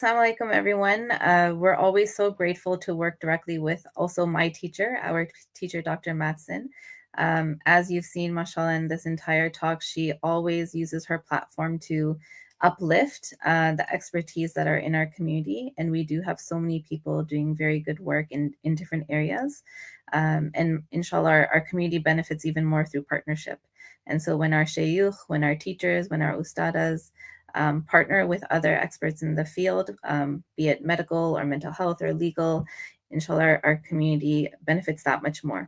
Assalamu alaikum, everyone. We're always so grateful to work directly with also my teacher, our teacher, Dr. Matson. As you've seen, mashallah, in this entire talk, she always uses her platform to uplift the expertise that are in our community. And we do have so many people doing very good work in different areas. And inshallah, our community benefits even more through partnership. And so when our shayukh, when our teachers, when our ustadas, partner with other experts in the field, be it medical or mental health or legal. Inshallah, our community benefits that much more.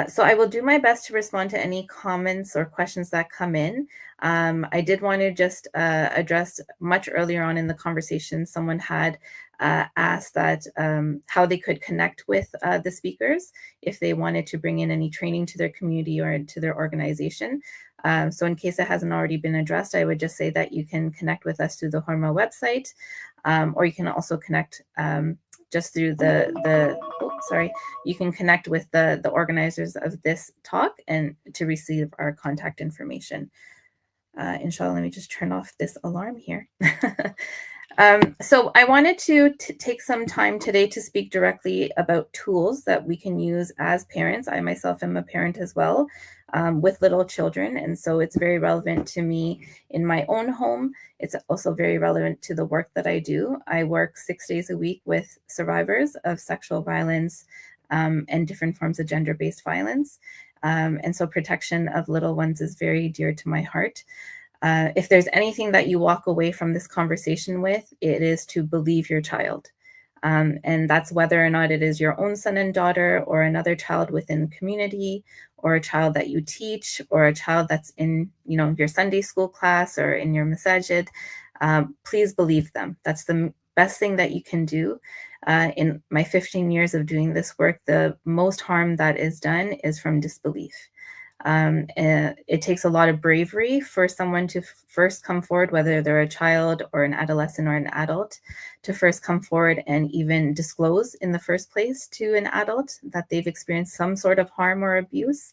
So I will do my best to respond to any comments or questions that come in. I did want to just address much earlier on in the conversation, someone had asked that how they could connect with the speakers if they wanted to bring in any training to their community or to their organization. So in case it hasn't already been addressed, I would just say that you can connect with us through the Horma website, or you can also connect just through you can connect with the organizers of this talk and to receive our contact information. Inshallah, let me just turn off this alarm here. So I wanted to take some time today to speak directly about tools that we can use as parents. I myself am a parent as well, with little children. And so it's very relevant to me in my own home. It's also very relevant to the work that I do. I work 6 days a week with survivors of sexual violence and different forms of gender-based violence. And so protection of little ones is very dear to my heart. If there's anything that you walk away from this conversation with, it is to believe your child. And that's whether or not it is your own son and daughter or another child within the community or a child that you teach or a child that's in your Sunday school class or in your masajid. Please believe them. That's the best thing that you can do. In my 15 years of doing this work, the most harm that is done is from disbelief. It takes a lot of bravery for someone to first come forward, whether they're a child or an adolescent or an adult, to first come forward and even disclose in the first place to an adult that they've experienced some sort of harm or abuse.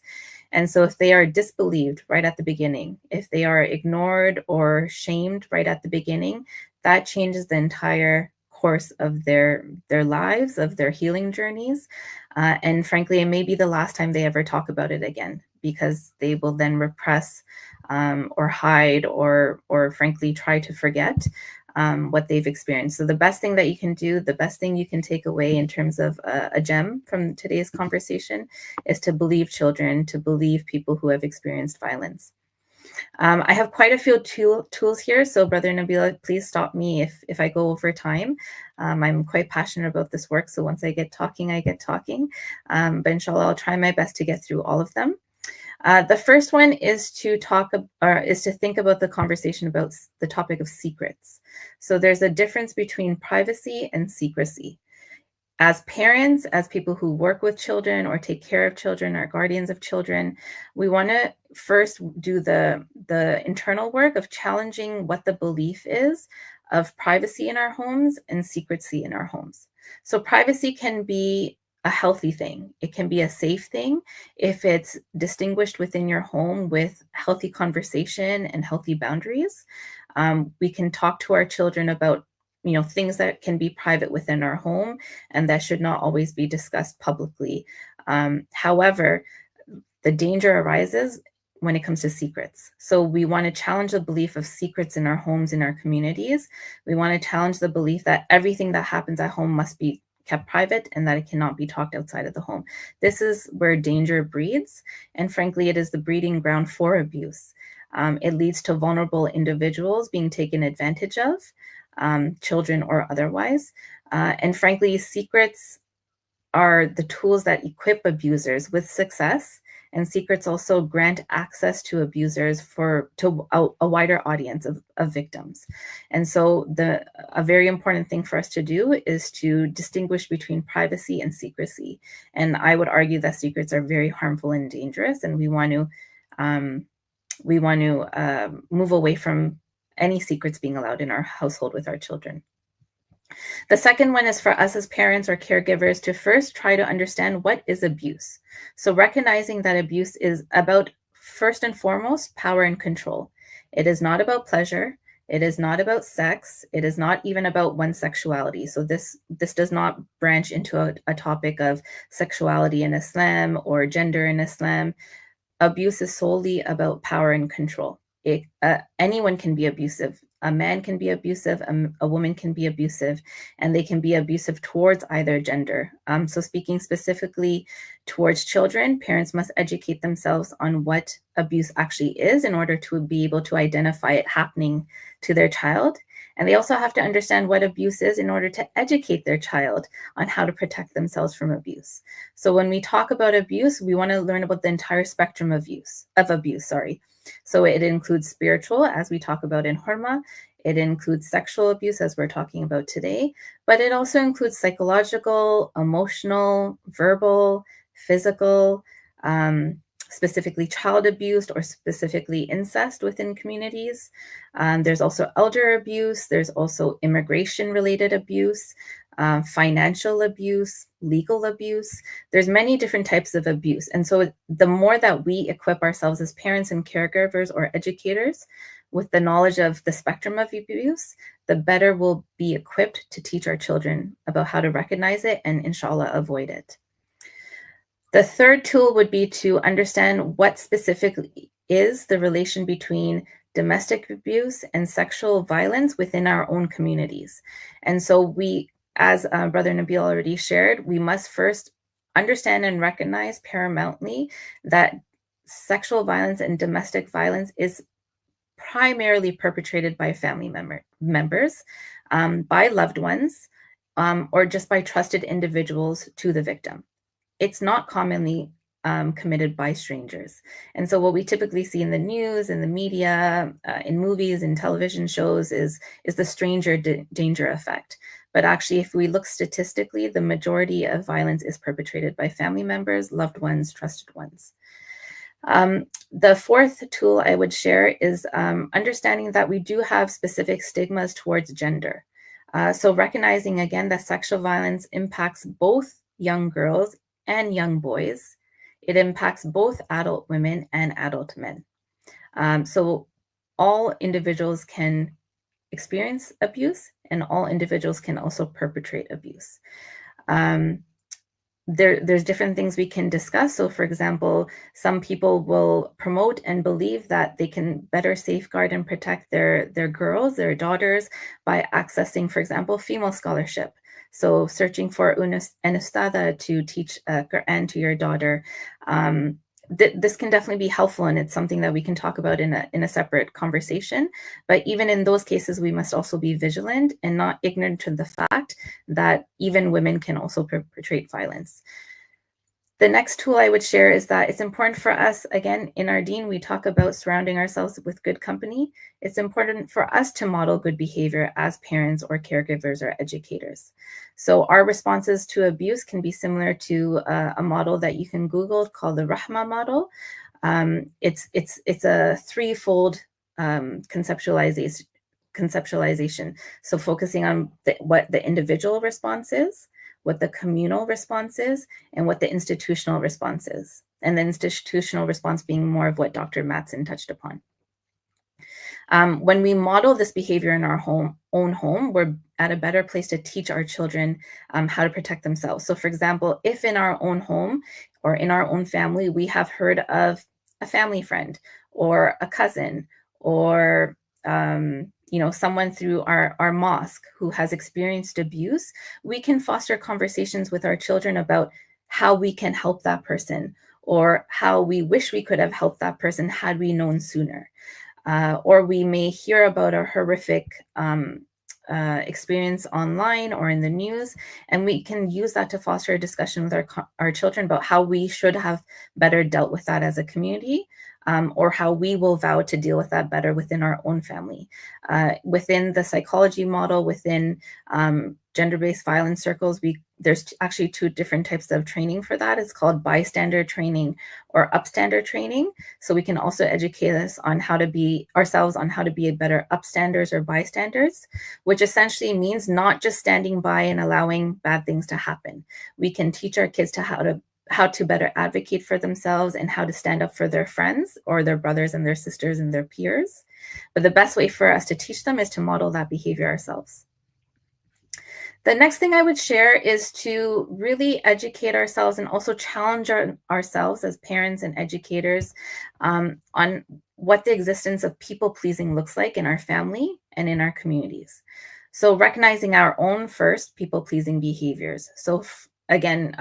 And so if they are disbelieved right at the beginning, if they are ignored or shamed right at the beginning, that changes the entire course of their lives, of their healing journeys. And frankly, it may be the last time they ever talk about it again, because they will then repress or hide or frankly try to forget what they've experienced. So the best thing that you can do, the best thing you can take away in terms of a gem from today's conversation is to believe children, to believe people who have experienced violence. I have quite a few tools here, so Brother Nabila, please stop me if I go over time. I'm quite passionate about this work, so once I get talking, I get talking. But inshallah, I'll try my best to get through all of them. The first one is to think about the conversation about the topic of secrets. So there's a difference between privacy and secrecy. As parents, as people who work with children or take care of children or guardians of children, we want to first do the internal work of challenging what the belief is of privacy in our homes and secrecy in our homes. So privacy can be a healthy thing. It can be a safe thing if it's distinguished within your home with healthy conversation and healthy boundaries. We can talk to our children about things that can be private within our home and that should not always be discussed publicly. However, the danger arises when it comes to secrets. So we want to challenge the belief of secrets in our homes, in our communities. We want to challenge the belief that everything that happens at home must be kept private and that it cannot be talked outside of the home. This is where danger breeds. And frankly, it is the breeding ground for abuse. It leads to vulnerable individuals being taken advantage of, children or otherwise. And frankly, secrets are the tools that equip abusers with success, and secrets also grant access to abusers to a wider audience of victims. And so a very important thing for us to do is to distinguish between privacy and secrecy. And I would argue that secrets are very harmful and dangerous, and we want to move away from any secrets being allowed in our household with our children. The second one is for us as parents or caregivers to first try to understand what is abuse. So recognizing that abuse is about, first and foremost, power and control. It is not about pleasure. It is not about sex. It is not even about one's sexuality. So this does not branch into a topic of sexuality in Islam or gender in Islam. Abuse is solely about power and control. Anyone can be abusive. A man can be abusive, a woman can be abusive, and they can be abusive towards either gender. So speaking specifically towards children, parents must educate themselves on what abuse actually is in order to be able to identify it happening to their child. And they also have to understand what abuse is in order to educate their child on how to protect themselves from abuse. So when we talk about abuse, we want to learn about the entire spectrum of abuse. So it includes spiritual, as we talk about in Horma. It includes sexual abuse, as we're talking about today, but it also includes psychological, emotional, verbal, physical, specifically child abuse or specifically incest within communities. There's also elder abuse. There's also immigration-related abuse, financial abuse, legal abuse. There's many different types of abuse. And so the more that we equip ourselves as parents and caregivers or educators with the knowledge of the spectrum of abuse, the better we'll be equipped to teach our children about how to recognize it and inshallah avoid it. The third tool would be to understand what specifically is the relation between domestic abuse and sexual violence within our own communities. And so we, as Brother Nabil already shared, we must first understand and recognize paramountly that sexual violence and domestic violence is primarily perpetrated by family members, by loved ones, or just by trusted individuals to the victim. It's not commonly committed by strangers. And so what we typically see in the news, in the media, in movies and television shows is the stranger danger effect. But actually, if we look statistically, the majority of violence is perpetrated by family members, loved ones, trusted ones. The fourth tool I would share is understanding that we do have specific stigmas towards gender. So recognizing again that sexual violence impacts both young girls and young boys. It impacts both adult women and adult men. So all individuals can experience abuse and all individuals can also perpetrate abuse. There's different things we can discuss. So for example, some people will promote and believe that they can better safeguard and protect their girls, their daughters, by accessing, for example, female scholarship. So searching for an ustada to teach Quran to your daughter. This can definitely be helpful, and it's something that we can talk about in a separate conversation. But even in those cases, we must also be vigilant and not ignorant to the fact that even women can also perpetrate violence. The next tool I would share is that it's important for us, again, in our deen, we talk about surrounding ourselves with good company. It's important for us to model good behavior as parents or caregivers or educators. So our responses to abuse can be similar to a model that you can Google called the Rahma model. It's a threefold conceptualization. So focusing on what the individual response is, what the communal response is, and what the institutional response is. And the institutional response being more of what Dr. Mattson touched upon. When we model this behavior in our own home, we're at a better place to teach our children how to protect themselves. So for example, if in our own home or in our own family, we have heard of a family friend or a cousin or someone through our mosque who has experienced abuse, we can foster conversations with our children about how we can help that person or how we wish we could have helped that person had we known sooner. Or we may hear about a horrific experience online or in the news, and we can use that to foster a discussion with our children about how we should have better dealt with that as a community, or how we will vow to deal with that better within our own family. Within the psychology model, within gender-based violence circles, there's actually two different types of training for that. It's called bystander training or upstander training. So we can also educate us on how to be better upstanders or bystanders, which essentially means not just standing by and allowing bad things to happen. We can teach our kids how to to better advocate for themselves and how to stand up for their friends or their brothers and their sisters and their peers. But the best way for us to teach them is to model that behavior ourselves. The next thing I would share is to really educate ourselves and also challenge ourselves as parents and educators on what the existence of people pleasing looks like in our family and in our communities. So recognizing our own first people pleasing behaviors. So again,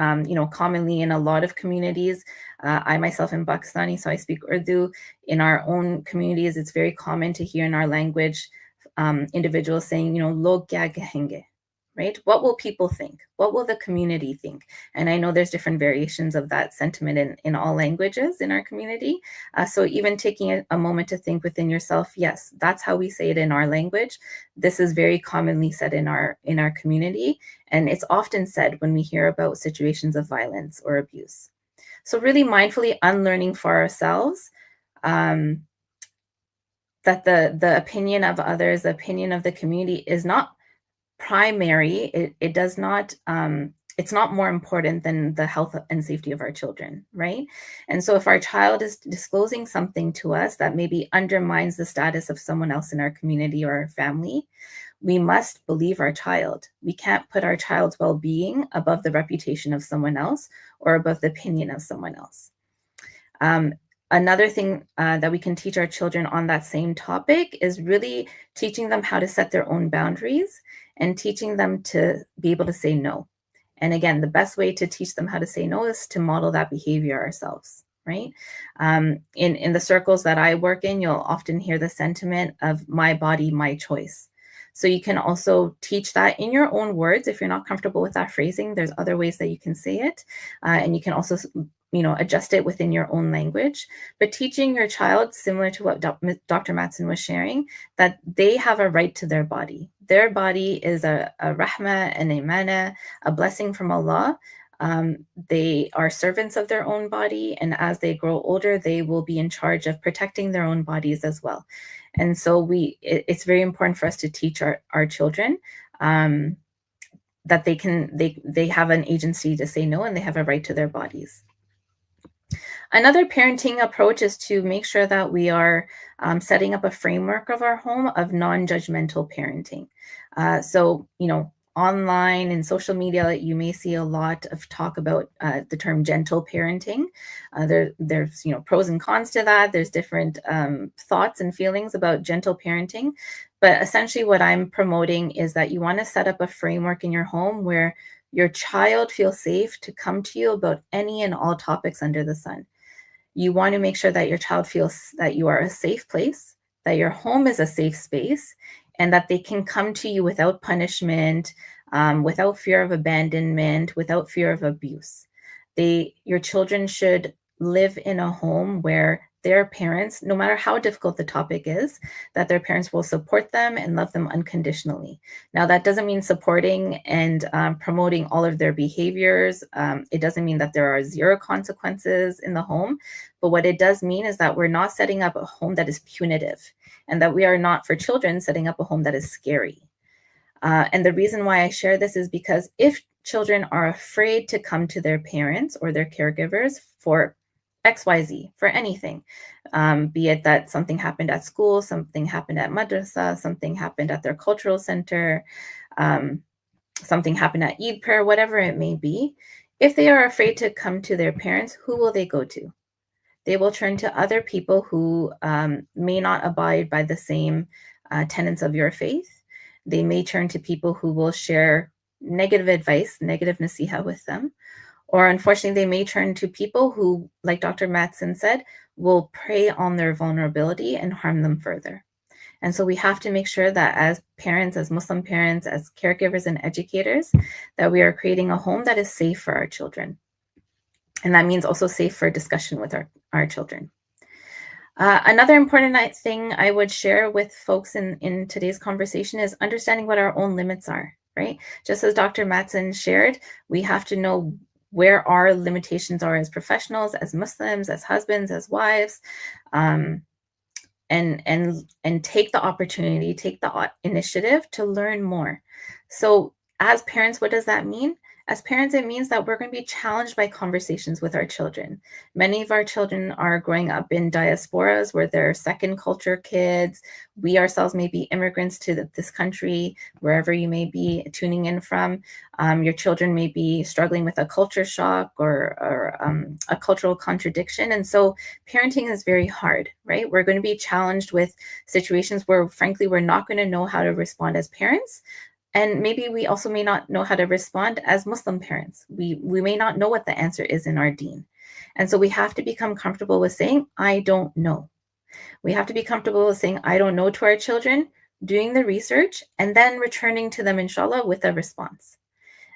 commonly in a lot of communities, I myself am Pakistani, so I speak Urdu. In our own communities, it's very common to hear in our language individuals saying, log kya kahenge, right? What will people think? What will the community think? And I know there's different variations of that sentiment in all languages in our community. So even taking a moment to think within yourself, yes, that's how we say it in our language. This is very commonly said in our community. And it's often said when we hear about situations of violence or abuse. So really mindfully unlearning for ourselves that the opinion of others, the opinion of the community is not primary. It does not it's not more important than the health and safety of our children, right? And so if our child is disclosing something to us that maybe undermines the status of someone else in our community or our family, we must believe our child. We can't put our child's well-being above the reputation of someone else or above the opinion of someone else. Another thing that we can teach our children on that same topic is really teaching them how to set their own boundaries and teaching them to be able to say no. And again, the best way to teach them how to say no is to model that behavior ourselves, right? In the circles that I work in, you'll often hear the sentiment of my body, my choice. So you can also teach that in your own words. If you're not comfortable with that phrasing, there's other ways that you can say it. And you can also adjust it within your own language, but teaching your child, similar to what Dr. Matson was sharing, that they have a right to their body. Their body is a rahmah, an imana, a blessing from Allah. They are servants of their own body, and as they grow older, they will be in charge of protecting their own bodies as well. And so it's very important for us to teach our children that they have an agency to say no, and they have a right to their bodies. Another parenting approach is to make sure that we are setting up a framework of our home of non-judgmental parenting. So, online and social media, you may see a lot of talk about the term gentle parenting. There's pros and cons to that. There's different thoughts and feelings about gentle parenting. But essentially what I'm promoting is that you want to set up a framework in your home where your child feels safe to come to you about any and all topics under the sun. You want to make sure that your child feels that you are a safe place, that your home is a safe space, and that they can come to you without punishment, without fear of abandonment, without fear of abuse. Your children should live in a home where their parents, no matter how difficult the topic is, that their parents will support them and love them unconditionally. Now, that doesn't mean supporting and promoting all of their behaviors. It doesn't mean that there are zero consequences in the home. But what it does mean is that we're not setting up a home that is punitive, and that we are not, for children, setting up a home that is scary. And the reason why I share this is because if children are afraid to come to their parents or their caregivers for XYZ, for anything, be it that something happened at school, something happened at madrasa, something happened at their cultural center, something happened at Eid prayer, whatever it may be, if they are afraid to come to their parents, who will they go to? They will turn to other people who may not abide by the same tenets of your faith. They may turn to people who will share negative advice, negative nasiha with them. Or unfortunately, they may turn to people who, like Dr. Matson said, will prey on their vulnerability and harm them further. And so we have to make sure that as parents, as Muslim parents, as caregivers and educators, that we are creating a home that is safe for our children. And that means also safe for discussion with our children. Another important thing I would share with folks in today's conversation is understanding what our own limits are, right? Just as Dr. Matson shared, we have to know where our limitations are as professionals, as Muslims, as husbands, as wives, and take the opportunity, take the initiative to learn more. So as parents, what does that mean? As parents, it means that we're going to be challenged by conversations with our children. Many of our children are growing up in diasporas where they're second culture kids. We ourselves may be immigrants to this country, wherever you may be tuning in from. Your children may be struggling with a culture shock or a cultural contradiction. And so parenting is very hard, right? We're going to be challenged with situations where, frankly, we're not going to know how to respond as parents. And maybe we also may not know how to respond as Muslim parents. We may not know what the answer is in our deen. And so we have to become comfortable with saying, I don't know. We have to be comfortable with saying, I don't know to our children, doing the research, and then returning to them, inshallah, with a response.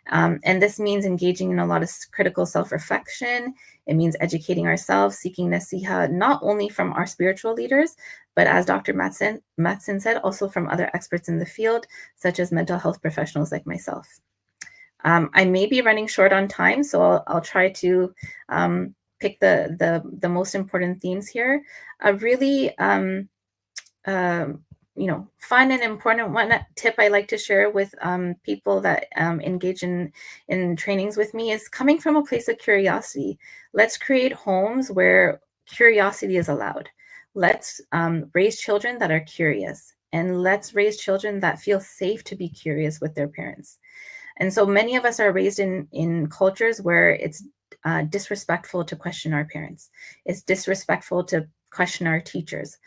And this means engaging in a lot of critical self-reflection. It means educating ourselves, seeking nasiha, not only from our spiritual leaders, but as Dr. Matson said, also from other experts in the field, such as mental health professionals like myself. I may be running short on time, so I'll try to pick the most important themes here. A really fun and important one tip I like to share with people that engage in trainings with me is coming from a place of curiosity. Let's create homes where curiosity is allowed. Let's raise children that are curious, and let's raise children that feel safe to be curious with their parents. And so many of us are raised in cultures where it's disrespectful to question our parents. It's disrespectful to question our teachers.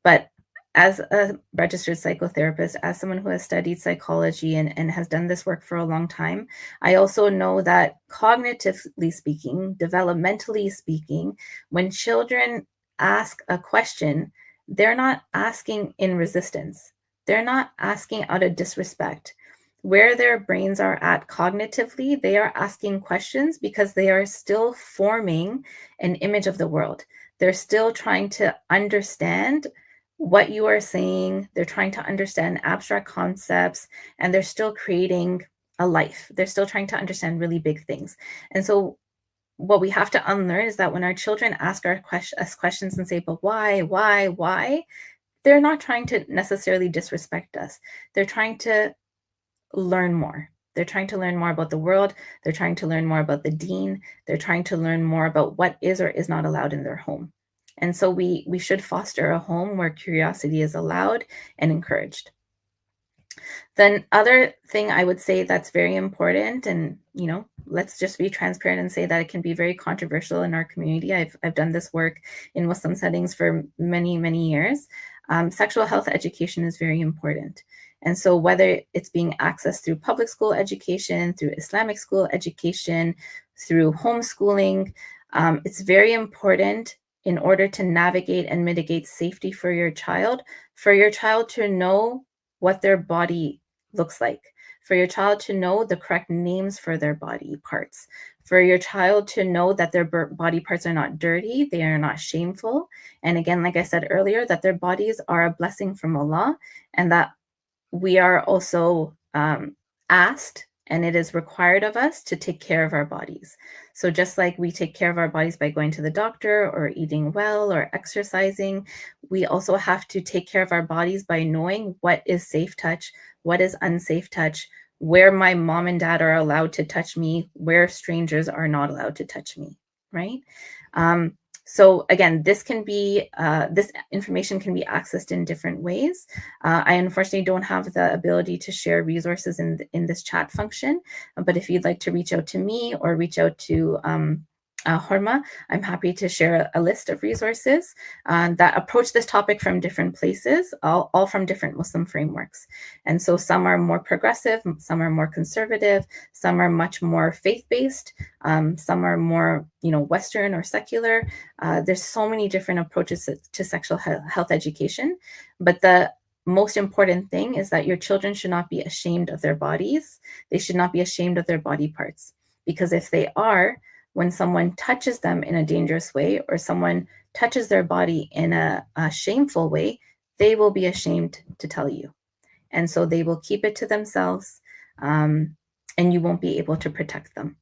But as a registered psychotherapist, as someone who has studied psychology and has done this work for a long time, I also know that cognitively speaking, developmentally speaking, when children ask a question, they're not asking in resistance. They're not asking out of disrespect. Where their brains are at cognitively, they are asking questions because they are still forming an image of the world. They're still trying to understand what you are saying. They're trying to understand abstract concepts, and they're still creating a life. They're still trying to understand really big things. And so what we have to unlearn is that when our children ask us questions and say, but why, they're not trying to necessarily disrespect us. They're trying to learn more. They're trying to learn more about the world. They're trying to learn more about the deen. They're trying to learn more about what is or is not allowed in their home. And so we should foster a home where curiosity is allowed and encouraged. Then other thing I would say that's very important, and let's just be transparent and say that it can be very controversial in our community. I've done this work in Muslim settings for many years. Sexual health education is very important. And so whether it's being accessed through public school education, through Islamic school education, through homeschooling, it's very important in order to navigate and mitigate safety for your child to know what their body looks like, for your child to know the correct names for their body parts, for your child to know that their body parts are not dirty, they are not shameful. And again, like I said earlier, that their bodies are a blessing from Allah, and that we are also asked, and it is required of us to take care of our bodies. So just like we take care of our bodies by going to the doctor or eating well or exercising, we also have to take care of our bodies by knowing what is safe touch, what is unsafe touch, where my mom and dad are allowed to touch me, where strangers are not allowed to touch me, right? So again, this information can be accessed in different ways. I unfortunately don't have the ability to share resources in this chat function, but if you'd like to reach out to me or reach out to Horma, I'm happy to share a list of resources that approach this topic from different places, all from different Muslim frameworks. And so some are more progressive, some are more conservative, some are much more faith-based, some are more, Western or secular. There's so many different approaches to sexual health education, but the most important thing is that your children should not be ashamed of their bodies. They should not be ashamed of their body parts, because if they are, when someone touches them in a dangerous way or someone touches their body in a shameful way, they will be ashamed to tell you. And so they will keep it to themselves, and you won't be able to protect them.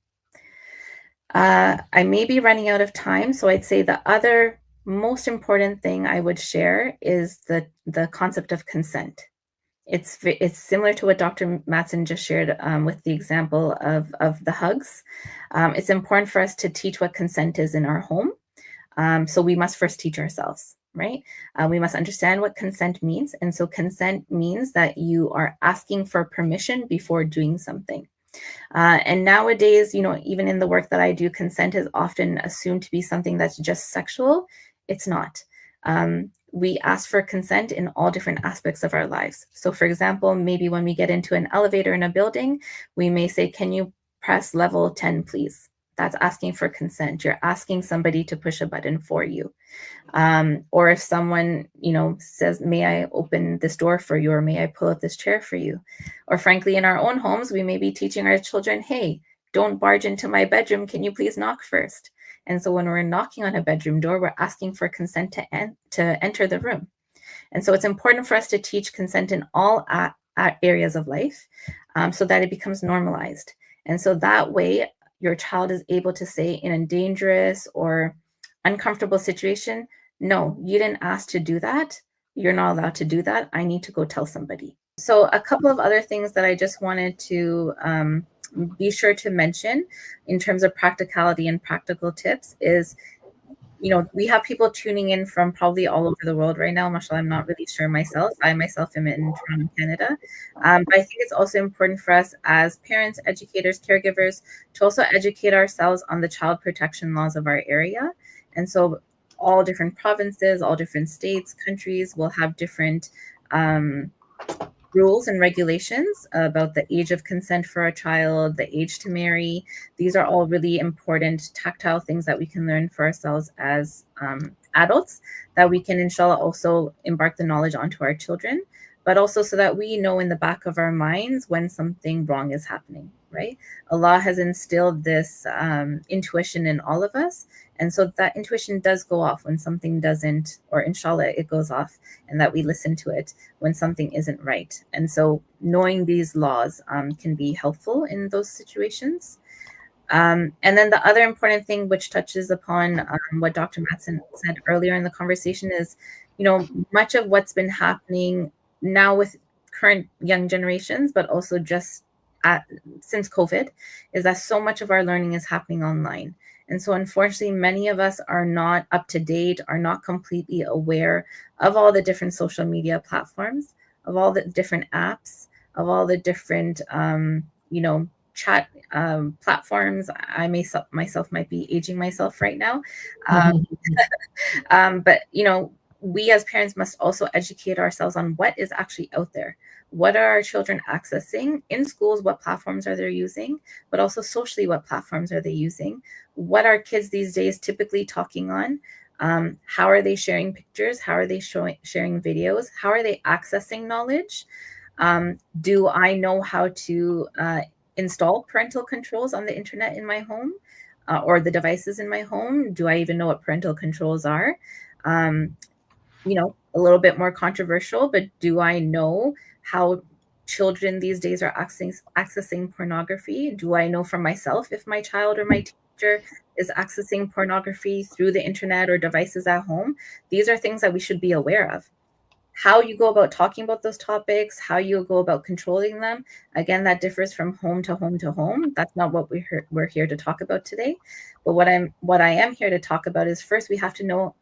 I may be running out of time, so I'd say the other most important thing I would share is the concept of consent. it's similar to what Dr. Matson just shared with the example of the hugs. It's important for us to teach what consent is in our home. So we must first teach ourselves, right? We must understand what consent means. And so consent means that you are asking for permission before doing something. And nowadays, even in the work that I do, consent is often assumed to be something that's just sexual. It's not. We ask for consent in all different aspects of our lives. So, for example, maybe when we get into an elevator in a building, we may say, "Can you press level 10, please?" That's asking for consent. You're asking somebody to push a button for you. Or if someone, says, "May I open this door for you?" or "May I pull out this chair for you?" Or frankly, in our own homes, we may be teaching our children, "Hey, don't barge into my bedroom. Can you please knock first?" And so when we're knocking on a bedroom door, we're asking for consent to enter the room. And so it's important for us to teach consent in all areas of life, so that it becomes normalized. And so that way, your child is able to say in a dangerous or uncomfortable situation, "No, you didn't ask to do that. You're not allowed to do that. I need to go tell somebody." So a couple of other things that I just wanted to be sure to mention in terms of practicality and practical tips is, we have people tuning in from probably all over the world right now. Mashallah, I'm not really sure myself. I myself am in Toronto, Canada. But I think it's also important for us as parents, educators, caregivers to also educate ourselves on the child protection laws of our area. And so all different provinces, all different states, countries will have different rules and regulations about the age of consent for a child, the age to marry. These are all really important tactile things that we can learn for ourselves as adults, that we can, inshallah, also embark the knowledge onto our children, but also so that we know in the back of our minds when something wrong is happening, right? Allah has instilled this intuition in all of us. And so that intuition does go off when something doesn't, or inshallah, it goes off, and that we listen to it when something isn't right. And so knowing these laws can be helpful in those situations. And then the other important thing, which touches upon what Dr. Matson said earlier in the conversation, is, much of what's been happening now with current young generations, but also just since COVID, is that so much of our learning is happening online. And so unfortunately, many of us are not up to date, are not completely aware of all the different social media platforms, of all the different apps, of all the different, chat platforms. I myself might be aging myself right now. But, we as parents must also educate ourselves on what is actually out there. What are our children accessing in schools? What platforms are they using? But also socially, what platforms are they using? What are kids these days typically talking on? How are they sharing pictures? How are they sharing videos? How are they accessing knowledge? Do I know how to install parental controls on the internet in my home, or the devices in my home? Do I even know what parental controls are? A little bit more controversial, but do I know how children these days are accessing pornography? Do I know for myself if my child or my teacher is accessing pornography through the internet or devices at home? These are things that we should be aware of. How you go about talking about those topics, how you go about controlling them, again, that differs from home to home to home. That's not what we're here to talk about today. But what I am here to talk about is, first, we have to know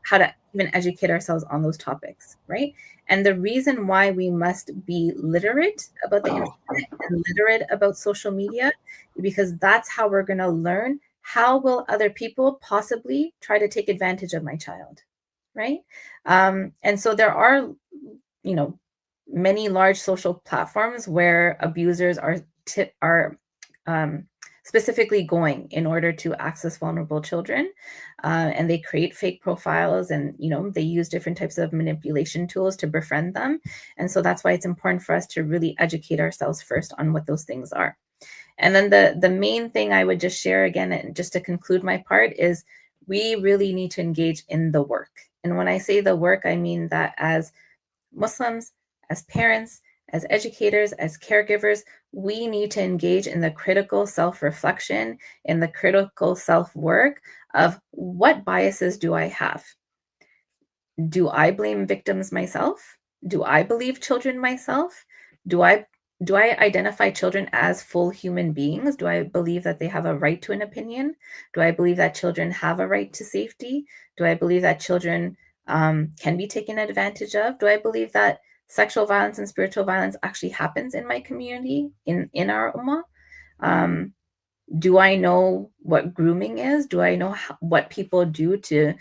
how to even educate ourselves on those topics, right? And the reason why we must be literate about the internet and literate about social media, because that's how we're going to learn how will other people possibly try to take advantage of my child, right? And so there are, many large social platforms where abusers are specifically going in order to access vulnerable children, and they create fake profiles, and they use different types of manipulation tools to befriend them. And so that's why it's important for us to really educate ourselves first on what those things are. And then the main thing I would just share again, and just to conclude my part, is we really need to engage in the work. And when I say the work, I mean that as Muslims, as parents, as educators, as caregivers, we need to engage in the critical self-reflection, in the critical self-work of, what biases do I have? Do I blame victims myself? do I believe children myself? Do I identify children as full human beings? Do I believe that they have a right to an opinion? Do I believe that children have a right to safety? Do I believe that children can be taken advantage of? Do I believe that sexual violence and spiritual violence actually happens in my community, in our ummah? Do I know what grooming is? Do I know what people do to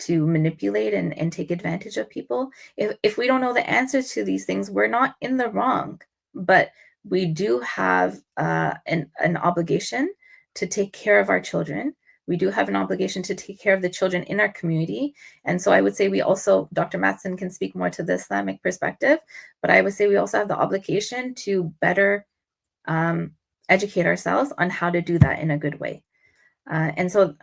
manipulate and take advantage of people? If we don't know the answers to these things, we're not in the wrong, but we do have an obligation to take care of our children. We do have an obligation to take care of the children in our community. And so I would say we also, Dr. Matson can speak more to the Islamic perspective, but I would say we also have the obligation to better educate ourselves on how to do that in a good way. And so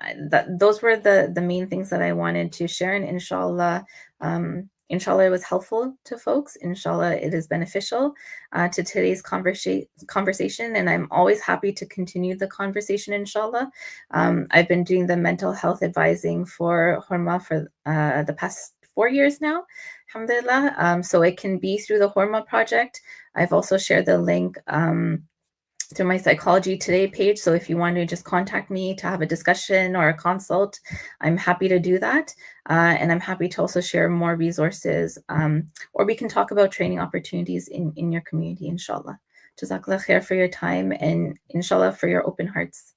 those were the main things that I wanted to share. And inshallah, it was helpful to folks. Inshallah, it is beneficial to today's conversation. And I'm always happy to continue the conversation, inshallah. I've been doing the mental health advising for Horma for the past 4 years now, alhamdulillah. So it can be through the Horma project. I've also shared the link through my Psychology Today page. So if you want to just contact me to have a discussion or a consult, I'm happy to do that. And I'm happy to also share more resources, or we can talk about training opportunities in your community, inshallah. Jazakallah khair for your time, and inshallah for your open hearts.